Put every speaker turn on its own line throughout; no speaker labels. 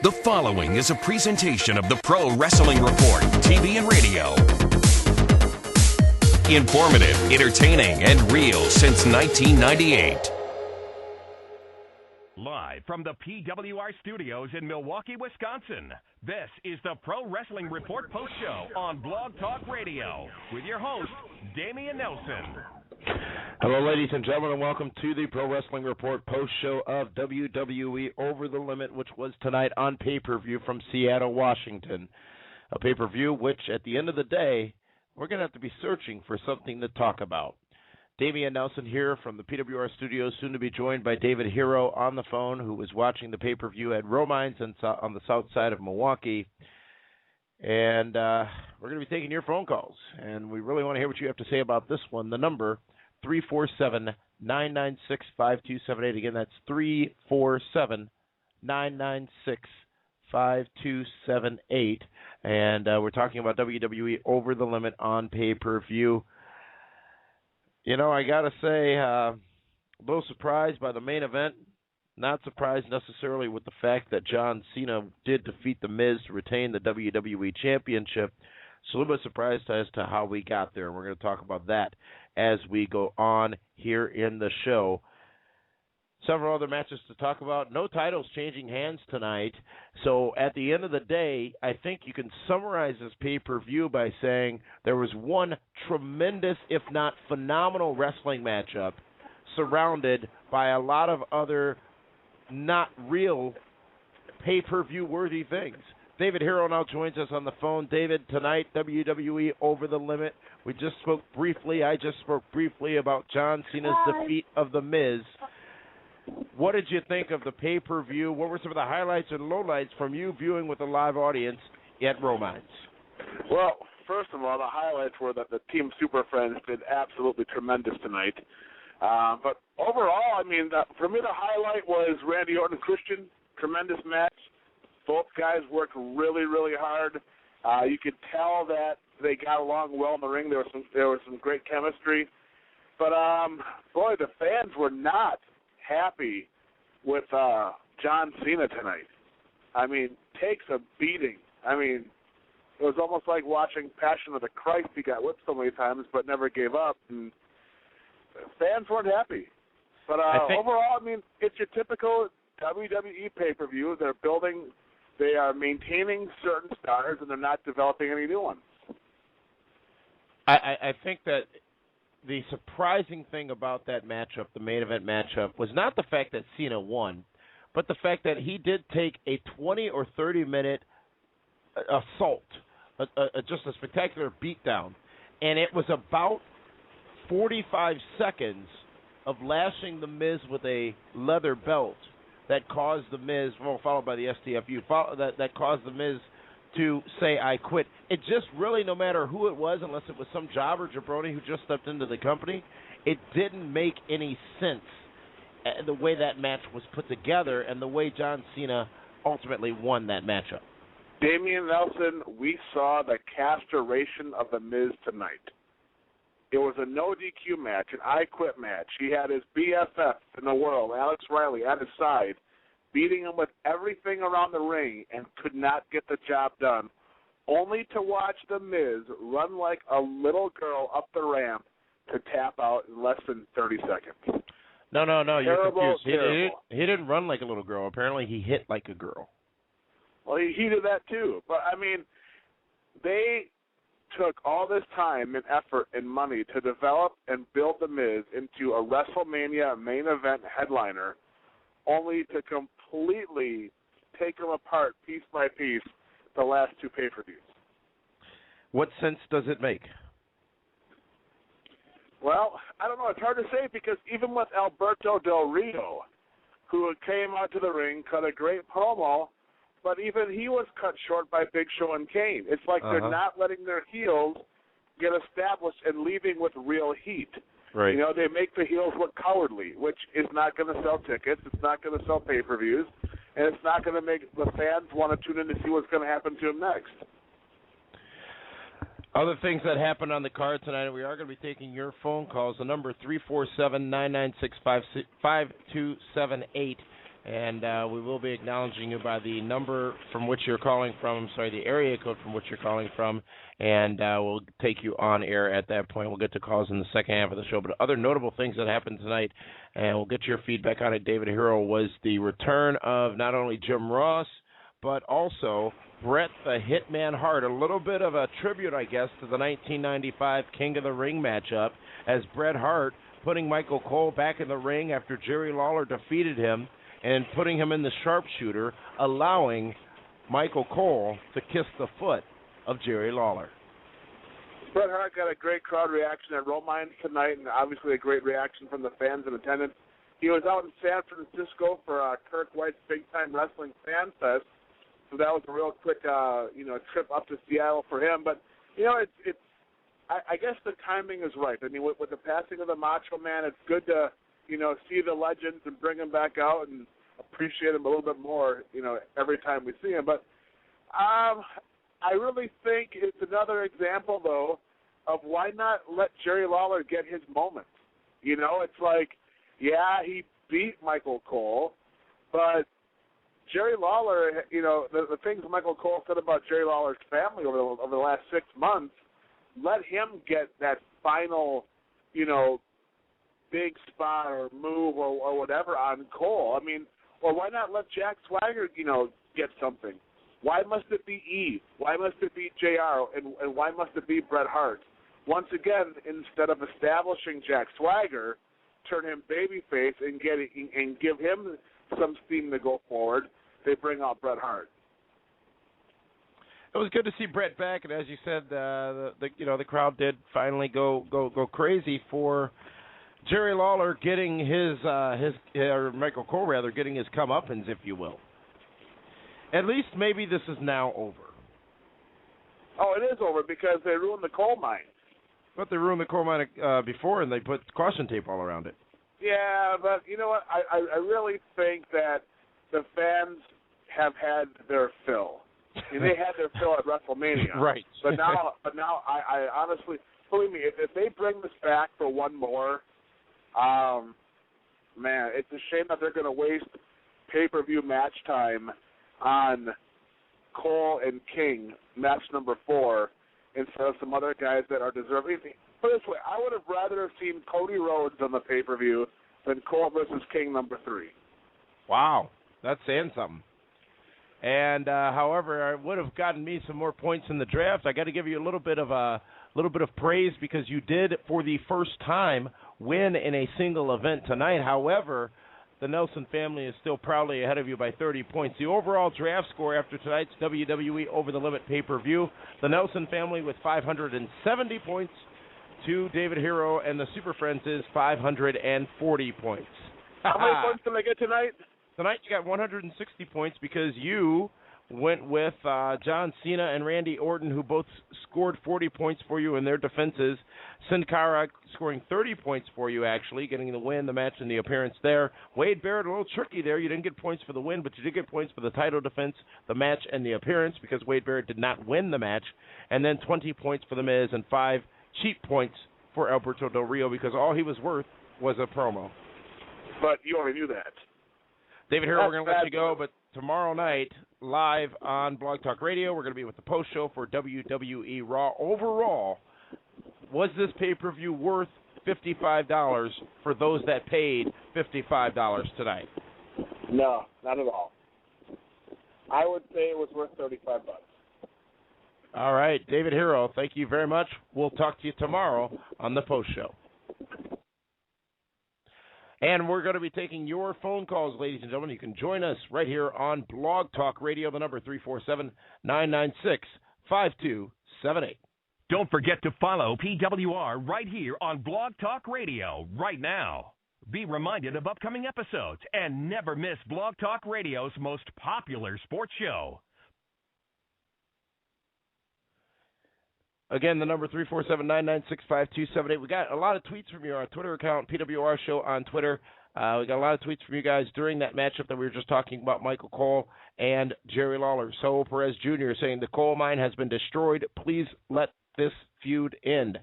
The following is a presentation of the Pro Wrestling Report, TV and radio. Informative, entertaining, and real since 1998. Live from the PWR studios in Milwaukee, Wisconsin, this is the Pro Wrestling Report Post Show on Blog Talk Radio with your host, Damian Nelson.
Hello, ladies and gentlemen, and welcome to the Pro Wrestling Report post show of WWE Over the Limit, which was tonight on pay-per-view from Seattle, Washington. A pay-per-view which, at the end of the day, we're going to have to be searching for something to talk about. Damian Nelson here from the PWR studios, soon to be joined by David Hero on the phone, who was watching the pay-per-view at Romines on the south side of Milwaukee. And we're going to be taking your phone calls, and we really want to hear what you have to say about this one. The number 347-996-5278. Again, that's 347-996-5278. And we're talking about WWE Over the Limit on pay-per-view. You know, I got to say, a little surprised by the main event. Not surprised necessarily with the fact that John Cena did defeat The Miz to retain the WWE Championship. So a little bit surprised as to how we got there. And we're going to talk about that as we go on here in the show. Several other matches to talk about. No titles changing hands tonight. So at the end of the day, I think you can summarize this pay-per-view by saying there was one tremendous, if not phenomenal, wrestling matchup surrounded by a lot of other not real pay-per-view worthy things. David Hero now joins us on the phone. David, tonight, WWE Over the Limit. I just spoke briefly about John Cena's defeat of The Miz. What did you think of the pay-per-view? What were some of the highlights and lowlights from you viewing with a live audience at Romines?
Well, first of all, the highlights were that the Team Super Friends did absolutely tremendous tonight. But overall, I mean, for me, the highlight was Randy Orton and Christian. Tremendous match. Both guys worked really, really hard. You could tell that they got along well in the ring. There was some great chemistry. But, boy, the fans were not happy with John Cena tonight. I mean, takes a beating. I mean, it was almost like watching Passion of the Christ. He got whipped so many times but never gave up. And fans weren't happy. But overall, I mean, it's your typical WWE pay-per-view. They are maintaining certain stars, and they're not developing any new ones.
I think that the surprising thing about that matchup, the main event matchup, was not the fact that Cena won, but the fact that he did take a 20 or 30-minute assault, just a spectacular beatdown, and it was about 45 seconds of lashing The Miz with a leather belt that caused The Miz, followed by the STFU, that caused The Miz to say, I quit. It just really, no matter who it was, unless it was some jobber jabroni who just stepped into the company, it didn't make any sense the way that match was put together and the way John Cena ultimately won that matchup.
Damian Nelson, we saw the castration of The Miz tonight. It was a no DQ match, an I Quit match. He had his BFF in the world, Alex Riley, at his side, beating him with everything around the ring and could not get the job done, only to watch The Miz run like a little girl up the ramp to tap out in less than 30 seconds.
No, you're confused.
Terrible.
He didn't run like a little girl. Apparently he hit like a girl.
Well, he did that too. But, I mean, they took all this time and effort and money to develop and build The Miz into a WrestleMania main event headliner, only to completely take him apart piece by piece the last two pay-per-views.
What sense does it make?
Well, I don't know. It's hard to say because even with Alberto Del Rio, who came out to the ring, cut a great promo, but even he was cut short by Big Show and Kane. It's like they're not letting their heels get established and leaving with real heat.
Right.
You know, they make the heels look cowardly, which is not going to sell tickets. It's not going to sell pay-per-views. And it's not going to make the fans want to tune in to see what's going to happen to him next.
Other things that happened on the card tonight, we are going to be taking your phone calls. The number 347-996-5278. And we will be acknowledging you by the number from which you're calling from, the area code from which you're calling from, and we'll take you on air at that point. We'll get to calls in the second half of the show. But other notable things that happened tonight, and we'll get your feedback on it, David Hero, was the return of not only Jim Ross, but also Bret the Hitman Hart. A little bit of a tribute, I guess, to the 1995 King of the Ring matchup, as Bret Hart putting Michael Cole back in the ring after Jerry Lawler defeated him, and putting him in the sharpshooter, allowing Michael Cole to kiss the foot of Jerry Lawler.
Bret Hart got a great crowd reaction at Romine tonight, and obviously a great reaction from the fans in attendance. He was out in San Francisco for Kirk White's Big Time Wrestling Fan Fest, so that was a real quick, trip up to Seattle for him. But I guess the timing is right. I mean, with the passing of the Macho Man, it's good to see the legends and bring them back out and appreciate them a little bit more, every time we see them. But I really think it's another example, though, of why not let Jerry Lawler get his moment. It's like, yeah, he beat Michael Cole, but Jerry Lawler, the things Michael Cole said about Jerry Lawler's family over the last 6 months, let him get that final, big spot or move or whatever on Cole. I mean, or why not let Jack Swagger, get something? Why must it be Eve? Why must it be JR? And why must it be Bret Hart? Once again, instead of establishing Jack Swagger, turn him babyface and give him some steam to go forward, they bring out Bret Hart.
It was good to see Bret back, and as you said, the crowd did finally go crazy for Jerry Lawler getting or Michael Cole rather, getting his comeuppance, if you will. At least maybe this is now over.
Oh, it is over because they ruined the coal mine.
But they ruined the coal mine before, and they put caution tape all around it.
Yeah, but you know what? I really think that the fans have had their fill. They had their fill at WrestleMania.
Right.
But now, I honestly, believe me, if they bring this back for one more, man, it's a shame that they're going to waste pay-per-view match time on Cole and King, match number 4, instead of some other guys that are deserving. Put it this way, I would have rather have seen Cody Rhodes on the pay-per-view than Cole versus King number 3.
Wow, that's saying something. And however, it would have gotten me some more points in the draft. I got to give you a little bit of praise because you did, for the first time, win in a single event tonight. However, the Nelson family is still proudly ahead of you by 30 points. The overall draft score after tonight's WWE Over the Limit pay-per-view, the Nelson family with 570 points to David Hero and the Super Friends is 540 points.
How many points did I get tonight?
Tonight you got 160 points because you went with John Cena and Randy Orton, who both scored 40 points for you in their defenses. Sin Cara scoring 30 points for you, actually, getting the win, the match, and the appearance there. Wade Barrett, a little tricky there. You didn't get points for the win, but you did get points for the title defense, the match, and the appearance because Wade Barrett did not win the match. And then 20 points for The Miz and 5 cheap points for Alberto Del Rio because all he was worth was a promo.
But you already knew that.
David Hero, we're going to let you go, but tomorrow night, live on Blog Talk Radio, we're going to be with the post show for WWE Raw. Overall, was this pay-per-view worth $55 for those that paid $55 tonight?
No, not at all. I would say it was worth $35.
All right, David Hero, thank you very much. We'll talk to you tomorrow on the post show. And we're going to be taking your phone calls, ladies and gentlemen. You can join us right here on Blog Talk Radio, the number 347-996-5278.
Don't forget to follow PWR right here on Blog Talk Radio right now. Be reminded of upcoming episodes and never miss Blog Talk Radio's most popular sports show.
Again, the number 347-996-5278. We got a lot of tweets from you on our Twitter account, PWR Show on Twitter. We got a lot of tweets from you guys during that matchup that we were just talking about, Michael Cole and Jerry Lawler. Saul Perez Jr. saying the coal mine has been destroyed. Please let this feud end.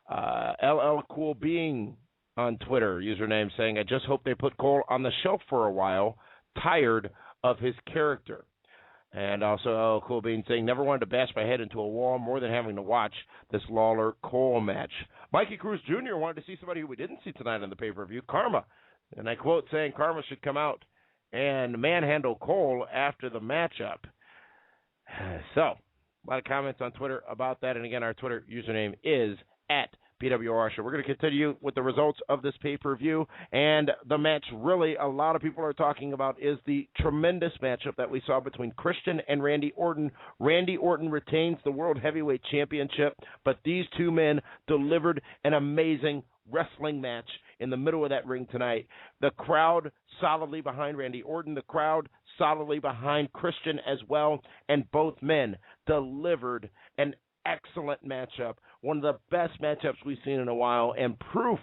LL Cool Being on Twitter, username saying, I just hope they put Cole on the shelf for a while tired of his character. And also, Cool Bean saying, never wanted to bash my head into a wall more than having to watch this Lawler-Cole match. Mikey Cruz Jr. wanted to see somebody who we didn't see tonight on the pay-per-view, Karma. And I quote saying Karma should come out and manhandle Cole after the matchup. So, a lot of comments on Twitter about that. And again, our Twitter username is @PWR Show. We're going to continue with the results of this pay-per-view. And the match really a lot of people are talking about is the tremendous matchup that we saw between Christian and Randy Orton. Randy Orton retains the World Heavyweight Championship, but these two men delivered an amazing wrestling match in the middle of that ring tonight. The crowd solidly behind Randy Orton, the crowd solidly behind Christian as well, and both men delivered an excellent matchup, one of the best matchups we've seen in a while, and proof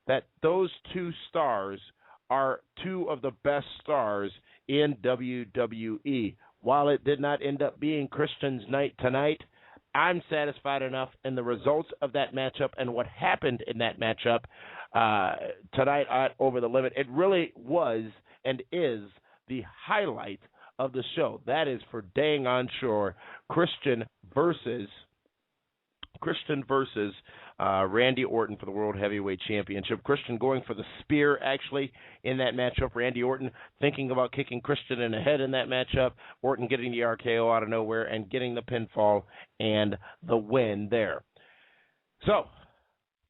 that those two stars are two of the best stars in WWE. While it did not end up being Christian's night tonight, I'm satisfied enough in the results of that matchup and what happened in that matchup tonight at Over the Limit. It really was and is the highlight of the show. That is for dang on sure. Christian versus Randy Orton for the World Heavyweight Championship. Christian going for the spear, actually, in that matchup. Randy Orton thinking about kicking Christian in the head in that matchup. Orton getting the RKO out of nowhere and getting the pinfall and the win there. So,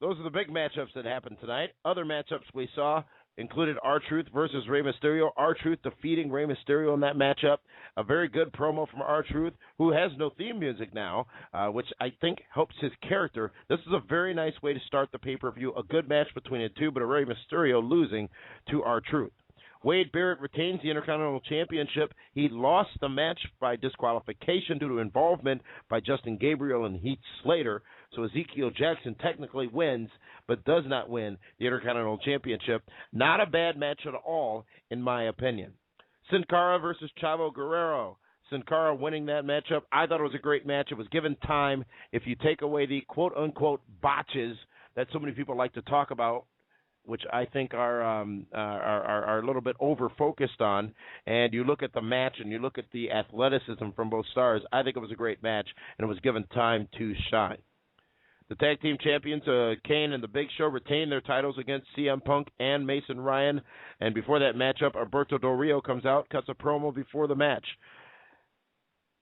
those are the big matchups that happened tonight. Other matchups we saw included R-Truth versus Rey Mysterio. R-Truth defeating Rey Mysterio in that matchup. A very good promo from R-Truth, who has no theme music now, which I think helps his character. This is a very nice way to start the pay-per-view. A good match between the two, but a Rey Mysterio losing to R-Truth. Wade Barrett retains the Intercontinental Championship. He lost the match by disqualification due to involvement by Justin Gabriel and Heath Slater. So Ezekiel Jackson technically wins, but does not win the Intercontinental Championship. Not a bad match at all, in my opinion. Sin Cara versus Chavo Guerrero. Sin Cara winning that matchup. I thought it was a great match. It was given time. If you take away the quote-unquote botches that so many people like to talk about, which I think are a little bit over-focused on, and you look at the match and you look at the athleticism from both stars, I think it was a great match, and it was given time to shine. The tag team champions, Kane and the Big Show, retained their titles against CM Punk and Mason Ryan, and before that matchup, Alberto Del Rio comes out, cuts a promo before the match.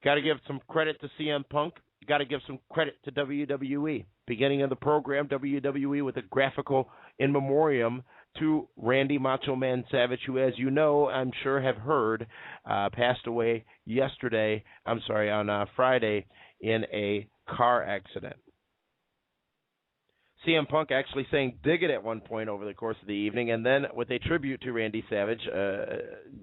Got to give some credit to CM Punk. Got to give some credit to WWE. Beginning of the program, WWE with a graphical in memoriam to Randy Macho Man Savage, who, as you know, I'm sure have heard, passed away on Friday in a car accident. CM Punk actually saying dig it at one point over the course of the evening, and then with a tribute to Randy Savage,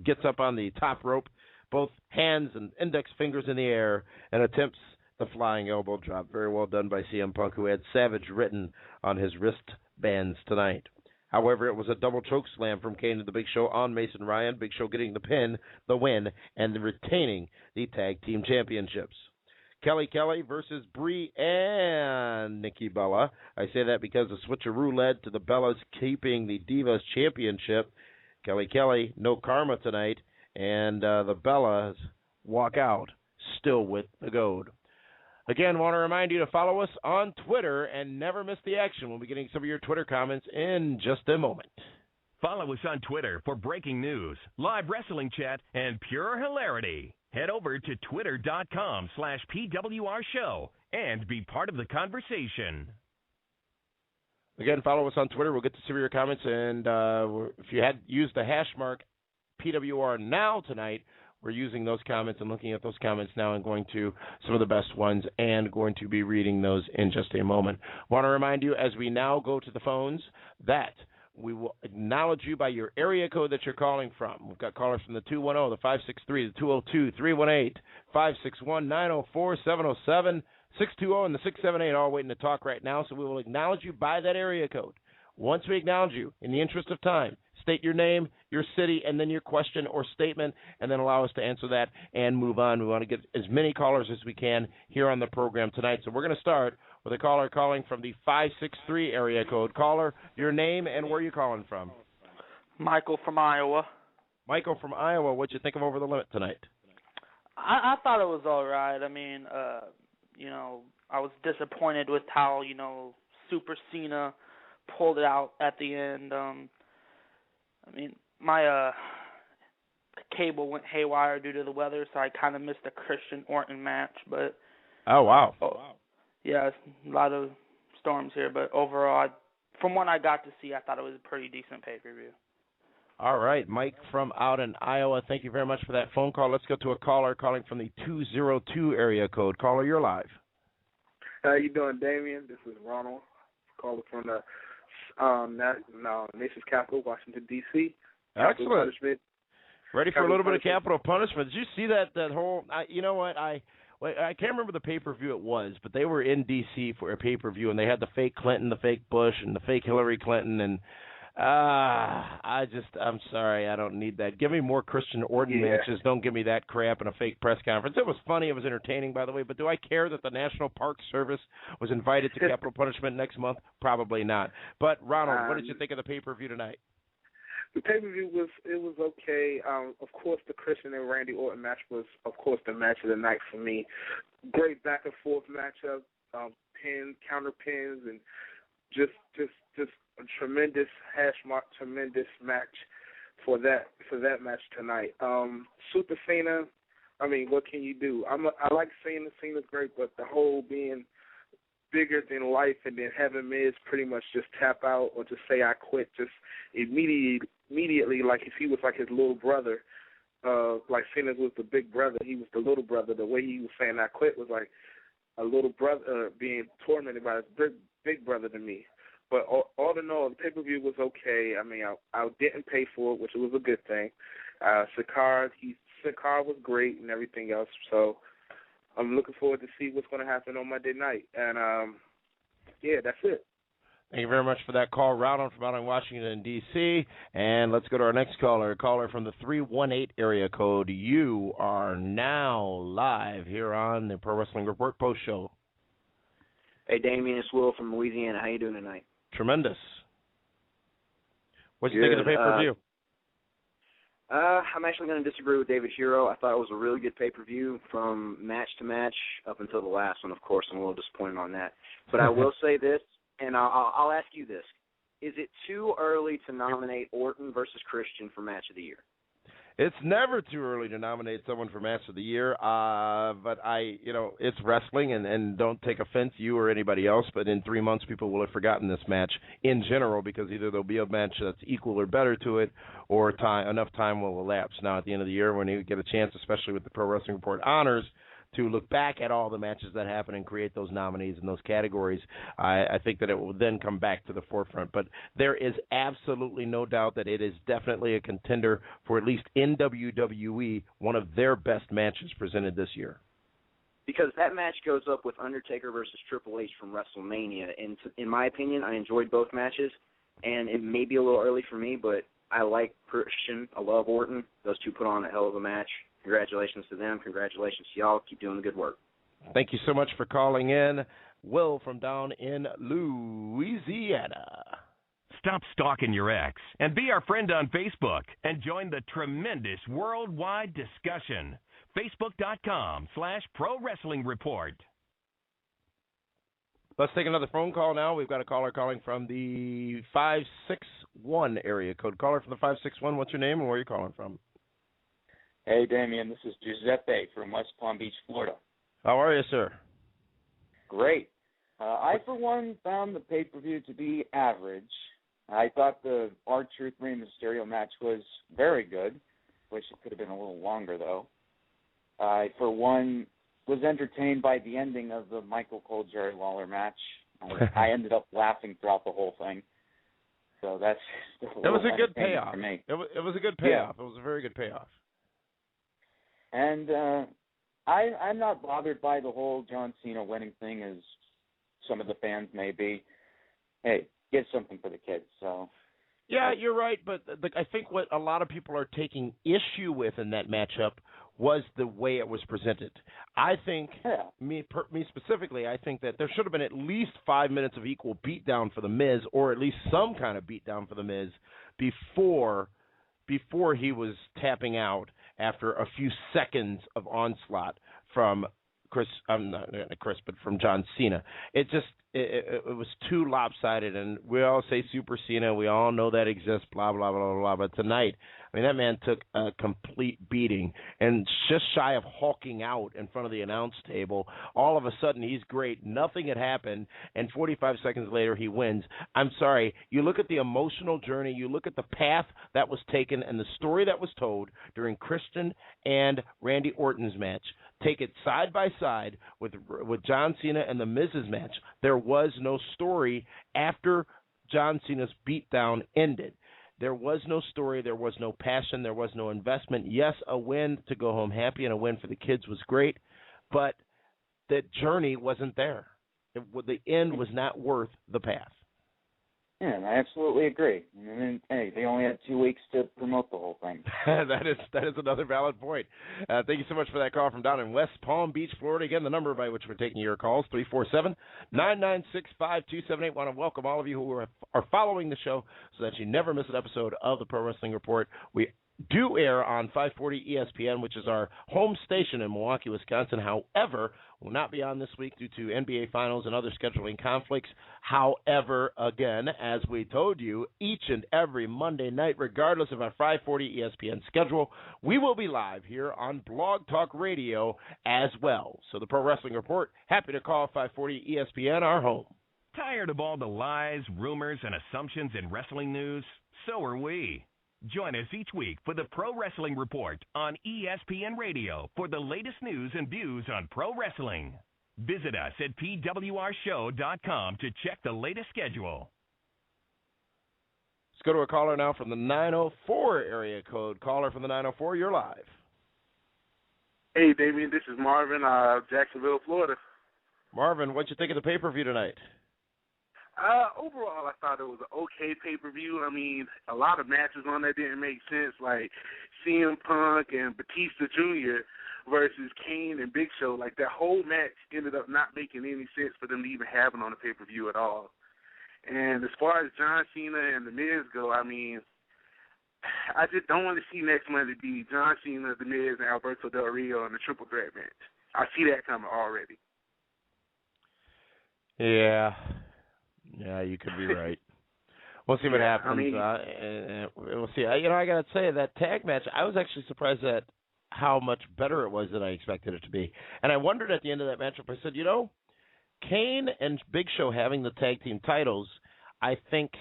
gets up on the top rope, both hands and index fingers in the air, and attempts the flying elbow drop. Very well done by CM Punk, who had Savage written on his wristbands tonight. However, it was a double choke slam from Kane to the Big Show on Mason Ryan. Big Show getting the win, and retaining the tag team championships. Kelly versus Brie and Nikki Bella. I say that because the switcheroo led to the Bellas keeping the Divas championship. Kelly, no karma tonight, and the Bellas walk out still with the gold. Again, want to remind you to follow us on Twitter and never miss the action. We'll be getting some of your Twitter comments in just a moment.
Follow us on Twitter for breaking news, live wrestling chat, and pure hilarity. Head over to twitter.com/PWR Show and be part of the conversation.
Again, follow us on Twitter. We'll get to some of your comments. And if you had used the hash mark PWR now tonight, we're using those comments and looking at those comments now and going to some of the best ones and going to be reading those in just a moment. Want to remind you, as we now go to the phones, that we will acknowledge you by your area code that you're calling from. We've got callers from the 210, the 563, the 202, 318, 561, 904, 707, 620, and the 678, all waiting to talk right now. So we will acknowledge you by that area code. Once we acknowledge you, in the interest of time, state your name, your city, and then your question or statement, and then allow us to answer that and move on. We want to get as many callers as we can here on the program tonight. So we're going to start with a caller calling from the 563 area code. Caller, your name and where you calling from?
Michael from Iowa.
Michael from Iowa, what'd you think of Over the Limit tonight?
I thought it was all right. I mean, I was disappointed with how, Super Cena pulled it out at the end. My cable went haywire due to the weather, so I kind of missed the Christian Orton match. But
oh wow,
yeah, a lot of storms here. But overall, from what I got to see, I thought it was a pretty decent pay-per-view.
All right, Mike from out in Iowa, thank you very much for that phone call. Let's go to a caller calling from the 202 area code. Caller, you're live.
How you doing, Damien? This is Ronald, calling from the nation's capital, Washington, D.C.
Excellent. Ready for a little bit of capital punishment. Did you see that whole you know what, I can't remember the pay-per-view it was, but they were in D.C. for a pay-per-view, and they had the fake Clinton, the fake Bush, and the fake Hillary Clinton, and I'm sorry, I don't need that. Give me more Christian Orton matches. Don't give me that crap in a fake press conference. It was funny. It was entertaining, by the way, but do I care that the National Park Service was invited to capital punishment next month? Probably not. But, Ronald, what did you think of the pay-per-view tonight?
The pay-per-view was okay. Of course, the Christian and Randy Orton match was, of course, the match of the night for me. Great back-and-forth matchup, counter pins, and just a tremendous tremendous match for that match tonight. Super Cena, I mean, what can you do? I like Cena. Cena's great, but the whole being bigger than life and then having Miz pretty much just tap out or just say I quit just immediately like if he was like his little brother, like Cena was the big brother, he was the little brother. The way he was saying I quit was like a little brother being tormented by his big brother to me. But all in all, the pay-per-view was okay. I mean, I didn't pay for it, which was a good thing. Sakara was great and everything else. So I'm looking forward to see what's going to happen on Monday night. And, that's it.
Thank you very much for that call, Ronald from out in Washington, D.C. And let's go to our next caller, a caller from the 318 area code. You are now live here on the Pro Wrestling Report Post Show.
Hey, Damien, it's Will from Louisiana. How you doing tonight?
Tremendous. What do you think of the pay-per-view?
I'm actually going to disagree with David Hero. I thought it was a really good pay-per-view from match to match up until the last one. Of course, I'm a little disappointed on that. But I will say this, and I'll ask you this. Is it too early to nominate Orton versus Christian for Match of the Year?
It's never too early to nominate someone for Match of the Year, but it's wrestling, and don't take offense, you or anybody else, but in 3 months people will have forgotten this match in general because either there'll be a match that's equal or better to it, or enough time will elapse. Now, at the end of the year, when you get a chance, especially with the Pro Wrestling Report Honors, to look back at all the matches that happen and create those nominees in those categories, I think that it will then come back to the forefront. But there is absolutely no doubt that it is definitely a contender for, at least in WWE, one of their best matches presented this year.
Because that match goes up with Undertaker versus Triple H from WrestleMania. And in my opinion, I enjoyed both matches. And it may be a little early for me, but I like Christian. I love Orton. Those two put on a hell of a match. Congratulations to them. Congratulations to y'all. Keep doing the good work.
Thank you so much for calling in. Will from down in Louisiana.
Stop stalking your ex and be our friend on Facebook and join the tremendous worldwide discussion. Facebook.com/Pro Wrestling Report.
Let's take another phone call now. We've got a caller calling from the 561 area code. Caller from the 561, what's your name and where are you calling from?
Hey, Damien, this is Giuseppe from West Palm Beach, Florida.
How are you, sir?
Great. I, for one, found the pay-per-view to be average. I thought the R-Truth Rey Mysterio match was very good. Wish it could have been a little longer, though. I, for one, was entertained by the ending of the Michael Cole Jerry Lawler match. I ended up laughing throughout the whole thing. So that's
it was a good payoff.
For me.
It was a good payoff. Yeah. It was a very good payoff.
And I'm not bothered by the whole John Cena winning thing as some of the fans may be. Hey, get something for the kids. So.
Yeah, you're right, but I think what a lot of people are taking issue with in that matchup was the way it was presented. I think, me specifically, I think that there should have been at least 5 minutes of equal beatdown for The Miz, or at least some kind of beatdown for The Miz before before he was tapping out after a few seconds of onslaught from from John Cena. It was too lopsided, and we all say Super Cena. We all know that exists, blah, blah, blah, blah, blah. But tonight, I mean, that man took a complete beating, and just shy of hulking out in front of the announce table, all of a sudden he's great. Nothing had happened, and 45 seconds later he wins. I'm sorry. You look at the emotional journey, you look at the path that was taken and the story that was told during Christian and Randy Orton's match. Take it side by side with John Cena and the Miz's match. There was no story after John Cena's beatdown ended. There was no story. There was no passion. There was no investment. Yes, a win to go home happy and a win for the kids was great, but the journey wasn't there. The end was not worth the path.
Yeah, I absolutely agree. And then, hey, they only had 2 weeks to promote the whole thing.
That is another valid point. Thank you so much for that call from down in West Palm Beach, Florida. Again, the number by which we're taking your calls, 347-996-5278. Want to welcome all of you who are following the show so that you never miss an episode of the Pro Wrestling Report. We do air on 540 ESPN, which is our home station in Milwaukee, Wisconsin. However, will not be on this week due to NBA Finals and other scheduling conflicts. However, again, as we told you, each and every Monday night, regardless of our 540 ESPN schedule, we will be live here on Blog Talk Radio as well. So the Pro Wrestling Report, happy to call 540 ESPN our home.
Tired of all the lies, rumors, and assumptions in wrestling news? So are we. Join us each week for the Pro Wrestling Report on ESPN Radio for the latest news and views on pro wrestling. Visit us at pwrshow.com to check the latest schedule.
Let's go to a caller now from the 904 area code. Caller from the 904, you're live.
Hey, Damien, this is Marvin, Jacksonville, Florida.
Marvin, what'd you think of the pay-per-view tonight?
Overall, I thought it was an okay pay-per-view. I mean, a lot of matches on there didn't make sense, like CM Punk and Batista Jr. versus Kane and Big Show. Like, that whole match ended up not making any sense for them to even have it on the pay-per-view at all. And as far as John Cena and The Miz go, I mean, I just don't want to see next Monday be John Cena, The Miz, and Alberto Del Rio in the triple threat match. I see that coming already.
Yeah, you could be right. We'll see what happens.
I mean,
we'll see. I got to say, that tag match, I was actually surprised at how much better it was than I expected it to be. And I wondered at the end of that matchup, I said, Kane and Big Show having the tag team titles, I think,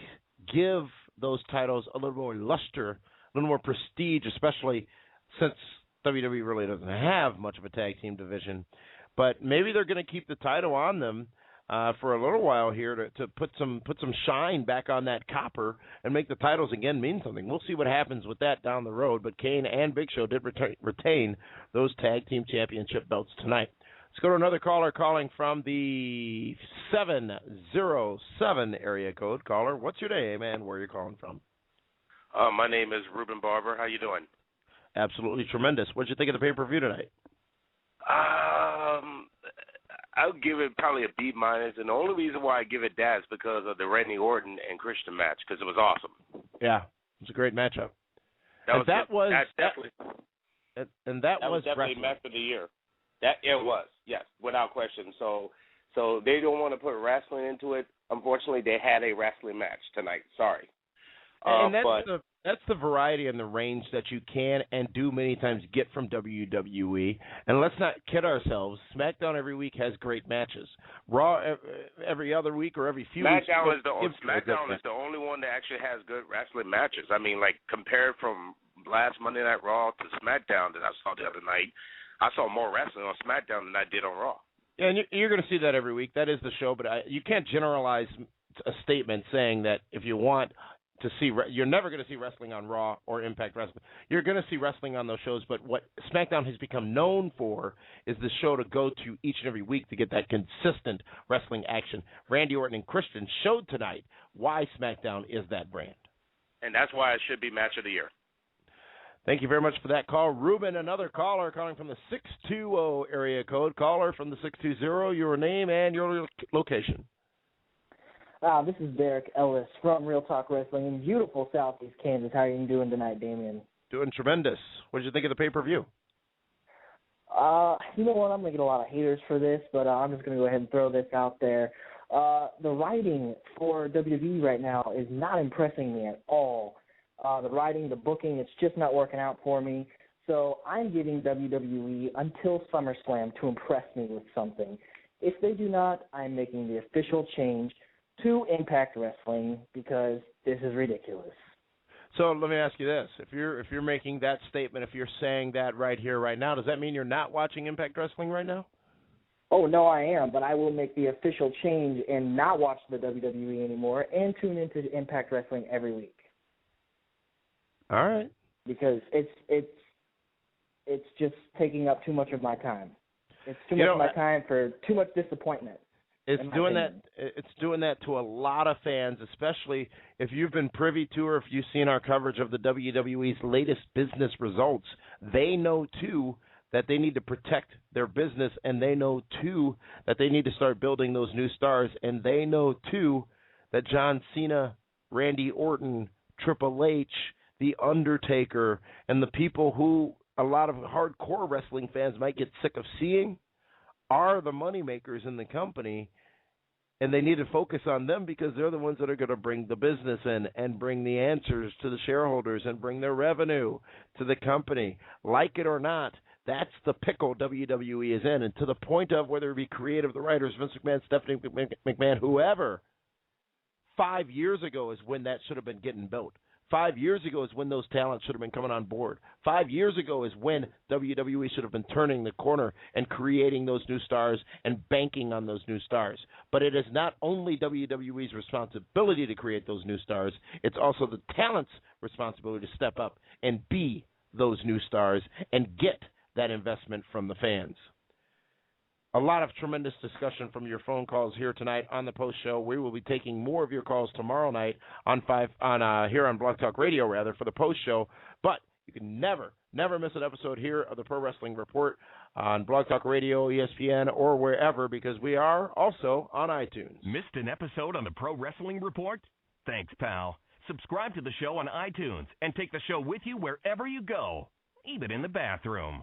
give those titles a little more luster, a little more prestige, especially since WWE really doesn't have much of a tag team division. But maybe they're going to keep the title on them for a little while here to put some shine back on that copper and make the titles again mean something. We'll see what happens with that down the road, but Kane and Big Show did retain those tag team championship belts tonight. Let's go to another caller calling from the 707 area code. Caller, what's your name and where are you calling from?
My name is Ruben Barber. How you doing?
Absolutely tremendous. What did you think of the pay-per-view tonight?
I would give it probably a B-, and the only reason why I give it that is because of the Randy Orton and Christian match, because it was awesome.
Yeah, it was a great matchup.
That was
definitely
match of the year. It was, yes, without question. So they don't want to put wrestling into it. Unfortunately, they had a wrestling match tonight. Sorry.
And that's the variety and the range that you can and do many times get from WWE. And let's not kid ourselves. SmackDown every week has great matches. Raw every other week or every few weeks.
SmackDown is the only one that actually has good wrestling matches. I mean, like, compared from last Monday Night Raw to SmackDown that I saw the other night, I saw more wrestling on SmackDown than I did on Raw.
Yeah, and you're going to see that every week. That is the show, but you can't generalize a statement saying that if you want to see, you're never going to see wrestling on Raw or Impact Wrestling. You're going to see wrestling on those shows, but what SmackDown has become known for is the show to go to each and every week to get that consistent wrestling action. Randy Orton and Christian showed tonight why SmackDown is that brand.
And that's why it should be match of the year.
Thank you very much for that call. Ruben, another caller calling from the 620 area code. Caller from the 620, your name and your location.
This is Derek Ellis from Real Talk Wrestling in beautiful Southeast Kansas. How are you doing tonight, Damien?
Doing tremendous. What did you think of the pay-per-view?
You know what? I'm going to get a lot of haters for this, but I'm just going to go ahead and throw this out there. The writing for WWE right now is not impressing me at all. The writing, the booking, it's just not working out for me. So I'm giving WWE until SummerSlam to impress me with something. If they do not, I'm making the official change to Impact Wrestling because this is ridiculous.
So let me ask you this: if you're making that statement, if you're saying that right here, right now, does that mean you're not watching Impact Wrestling right now?
Oh, no, I am, but I will make the official change and not watch the WWE anymore and tune into Impact Wrestling every week.
All right.
Because it's just taking up too much of my time. It's too much of my time for too much disappointment.
It's doing that. It's doing that to a lot of fans, especially if you've been privy to or if you've seen our coverage of the WWE's latest business results. They know too that they need to protect their business, and they know too that they need to start building those new stars, and they know too that John Cena, Randy Orton, Triple H, The Undertaker, and the people who a lot of hardcore wrestling fans might get sick of seeing are the moneymakers in the company, and they need to focus on them because they're the ones that are going to bring the business in and bring the answers to the shareholders and bring their revenue to the company. Like it or not, that's the pickle WWE is in, and to the point of whether it be creative, the writers, Vince McMahon, Stephanie McMahon, whoever, 5 years ago is when that should have been getting built. 5 years ago is when those talents should have been coming on board. 5 years ago is when WWE should have been turning the corner and creating those new stars and banking on those new stars. But it is not only WWE's responsibility to create those new stars, it's also the talent's responsibility to step up and be those new stars and get that investment from the fans. A lot of tremendous discussion from your phone calls here tonight on the post show. We will be taking more of your calls tomorrow night here on Blog Talk Radio for the post show. But you can never miss an episode here of the Pro Wrestling Report on Blog Talk Radio, ESPN, or wherever, because we are also on iTunes.
Missed an episode on the Pro Wrestling Report? Thanks, pal. Subscribe to the show on iTunes and take the show with you wherever you go, even in the bathroom.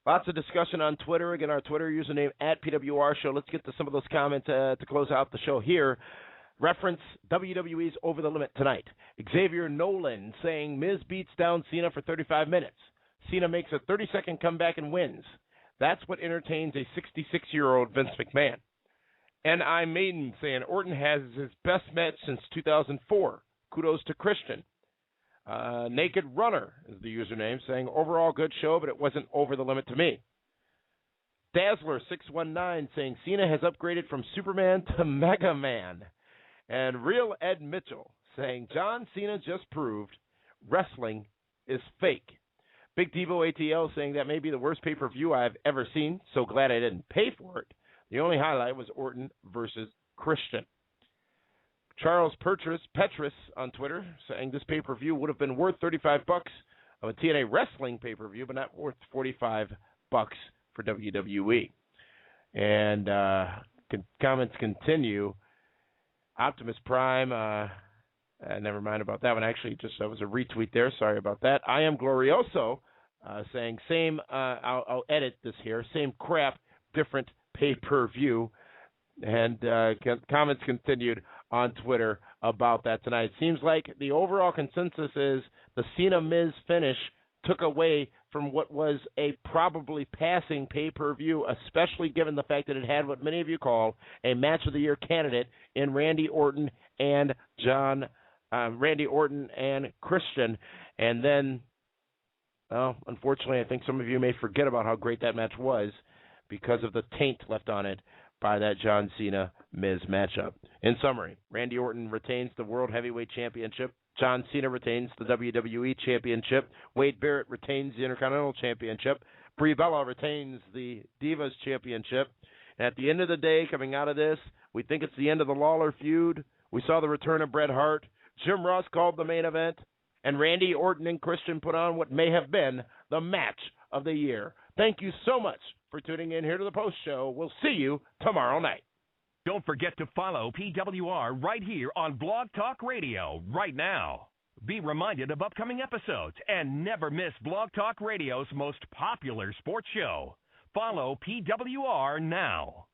Lots of discussion on Twitter. Again, our Twitter username @PWR Show. Let's get to some of those comments to close out the show here. Reference WWE's Over the Limit tonight. Xavier Nolan saying Miz beats down Cena for 35 minutes. Cena makes a 30-second comeback and wins. That's what entertains a 66-year-old Vince McMahon. And I'm Maiden saying Orton has his best match since 2004. Kudos to Christian. Naked Runner is the username, saying overall good show, but it wasn't over the limit to me. Dazzler619 saying Cena has upgraded from Superman to Mega Man. And Real Ed Mitchell saying John Cena just proved wrestling is fake. Big Devo ATL saying that may be the worst pay-per-view I've ever seen, so glad I didn't pay for it. The only highlight was Orton versus Christian. Charles Petrus on Twitter saying this pay-per-view would have been worth $35 of a TNA wrestling pay-per-view, but not worth $45 for WWE. And comments continue. Optimus Prime, never mind about that one. Actually, that was a retweet there. Sorry about that. I Am Glorioso saying same. I'll edit this here. Same crap, different pay-per-view. And comments continued on Twitter about that tonight. It seems like the overall consensus is the Cena-Miz finish took away from what was a probably passing pay-per-view, especially given the fact that it had what many of you call a Match of the Year candidate in Randy Orton and Christian. And then, unfortunately, I think some of you may forget about how great that match was because of the taint left on it by that John Cena-Miz matchup. In summary, Randy Orton retains the World Heavyweight Championship. John Cena retains the WWE Championship. Wade Barrett retains the Intercontinental Championship. Brie Bella retains the Divas Championship. And at the end of the day, coming out of this, we think it's the end of the Lawler feud. We saw the return of Bret Hart. Jim Ross called the main event. And Randy Orton and Christian put on what may have been the match of the year. Thank you so much for tuning in here to the post show. We'll see you tomorrow night.
Don't forget to follow PWR right here on Blog Talk Radio right now. Be reminded of upcoming episodes and never miss Blog Talk Radio's most popular sports show. Follow PWR now.